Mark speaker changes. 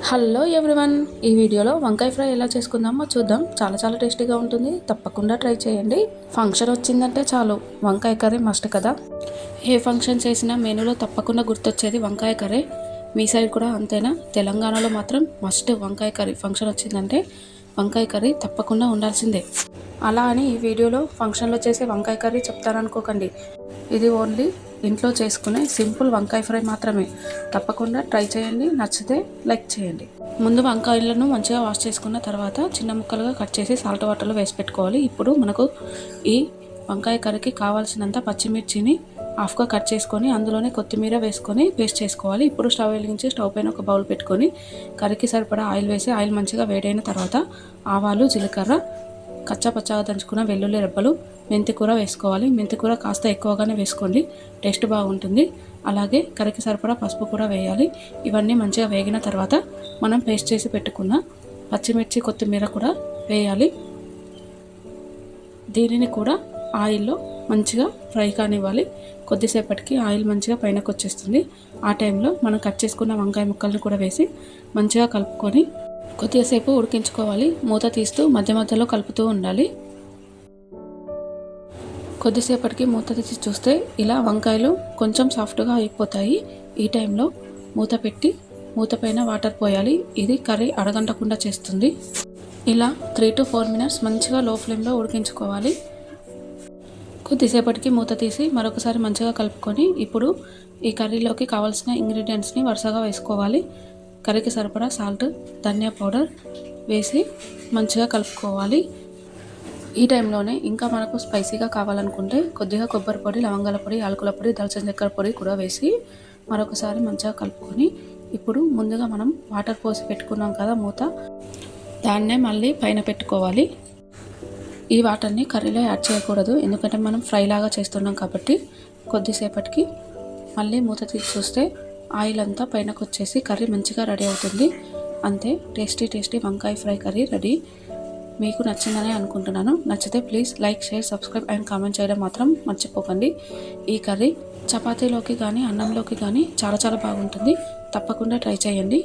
Speaker 1: Hello everyone, ఈ వీడియోలో వంకాయ ఫ్రై ఎలా చేసుకుందామో చూద్దాం. చాలా టేస్టీగా ఉంటుంది. తప్పకుండా ట్రై చేయండి. ఫంక్షన్ వచ్చిందంటే చాలు వంకాయ కర్రీ మస్ట్ కదా. ఏ ఫంక్షన్ చేసినా మెనూలో తప్పకుండా గుర్తొచ్చేది వంకాయ కర్రీ. మీ సైడ్ కూడా అంతేనా? తెలంగాణలో మాత్రం మస్ట్ వంకాయ కర్రీ. ఫంక్షన్ వచ్చిందంటే వంకాయ కర్రీ తప్పకుండా ఉండాల్సిందే. అలా అని ఈ వీడియోలో ఫంక్షన్లో చేసే వంకాయ కర్రీ చెప్తారనుకోకండి. ఇది ఓన్లీ ఇంట్లో చేసుకునే సింపుల్ వంకాయ ఫ్రై మాత్రమే. తప్పకుండా ట్రై చేయండి. నచ్చితే లైక్ చేయండి. ముందు వంకాయలను మంచిగా వాష్ చేసుకున్న తర్వాత చిన్న ముక్కలుగా కట్ చేసి సాల్ట్ వాటర్లో వేసి పెట్టుకోవాలి. ఇప్పుడు మనకు ఈ వంకాయ కర్రీకి కావాల్సినంత పచ్చిమిర్చిని హాఫ్గా కట్ చేసుకొని అందులోనే కొత్తిమీర వేసుకొని పేస్ట్ చేసుకోవాలి. ఇప్పుడు స్టవ్ వెలిగించి స్టవ్ పైన ఒక బౌల్ పెట్టుకొని కర్రీకి సరిపడా ఆయిల్ వేసి ఆయిల్ మంచిగా వేడైన తర్వాత ఆవాలు, జీలకర్ర, కచ్చాపచ్చాగా దంచుకున్న వెల్లుల్లి రెబ్బలు, మెంతికూర వేసుకోవాలి. మెంతికూర కాస్త ఎక్కువగానే వేసుకోండి, టేస్ట్ బాగుంటుంది. అలాగే కర్రీకి సరిపడా పసుపు కూడా వేయాలి. ఇవన్నీ మంచిగా వేగిన తర్వాత మనం పేస్ట్ చేసి పెట్టుకున్న పచ్చిమిర్చి, కొత్తిమీర కూడా వేయాలి. దీనిని కూడా ఆయిల్లో మంచిగా ఫ్రై కానివ్వాలి. కొద్దిసేపటికి ఆయిల్ మంచిగా పైనకు వచ్చేస్తుంది. ఆ టైంలో మనం కట్ చేసుకున్న వంకాయ ముక్కలను కూడా వేసి మంచిగా కలుపుకొని కొద్దిసేపు ఉడికించుకోవాలి. మూత తీస్తూ మధ్య మధ్యలో కలుపుతూ ఉండాలి. కొద్దిసేపటికి మూత తీసి చూస్తే ఇలా వంకాయలు కొంచెం సాఫ్ట్గా అయిపోతాయి. ఈ టైంలో మూత పెట్టి మూత పైన వాటర్ పోయాలి. ఇది కర్రీ అడగంటకుండా చేస్తుంది. ఇలా 3 to 4 minutes మంచిగా లో ఫ్లేమ్లో ఉడికించుకోవాలి. కొద్దిసేపటికి మూత తీసి మరొకసారి మంచిగా కలుపుకొని ఇప్పుడు ఈ కర్రీలోకి కావాల్సిన ఇంగ్రీడియంట్స్ని వరుసగా వేసుకోవాలి. కర్రీకి సరిపడా సాల్ట్, ధనియా పౌడర్ వేసి మంచిగా కలుపుకోవాలి. ఈ టైంలోనే ఇంకా మనకు స్పైసీగా కావాలనుకుంటే కొద్దిగా కొబ్బరి పొడి, లవంగాల పొడి, యాలకుల పొడి, దాల్చిన చెక్కర పొడి కూడా వేసి మరొకసారి మంచిగా కలుపుకొని ఇప్పుడు ముందుగా మనం వాటర్ పోసి పెట్టుకున్నాం కదా మూత, దాన్నే మళ్ళీ పైన పెట్టుకోవాలి. ఈ వాటర్ని కర్రీలో యాడ్ చేయకూడదు, ఎందుకంటే మనం ఫ్రై లాగా చేస్తున్నాం కాబట్టి. కొద్దిసేపటికి మళ్ళీ మూత తీసి చూస్తే ఆయిల్ అంతా పైనకు వచ్చేసి కర్రీ మంచిగా రెడీ అవుతుంది. అంతే, టేస్టీ వంకాయ ఫ్రై కర్రీ రెడీ. మీకు నచ్చిందనే అనుకుంటున్నాను. నచ్చితే please like, share, subscribe and comment చేయడం మాత్రం మర్చిపోకండి. ఈ కర్రీ చపాతీలోకి కానీ అన్నంలోకి కానీ చాలా బాగుంటుంది. తప్పకుండా ట్రై చేయండి.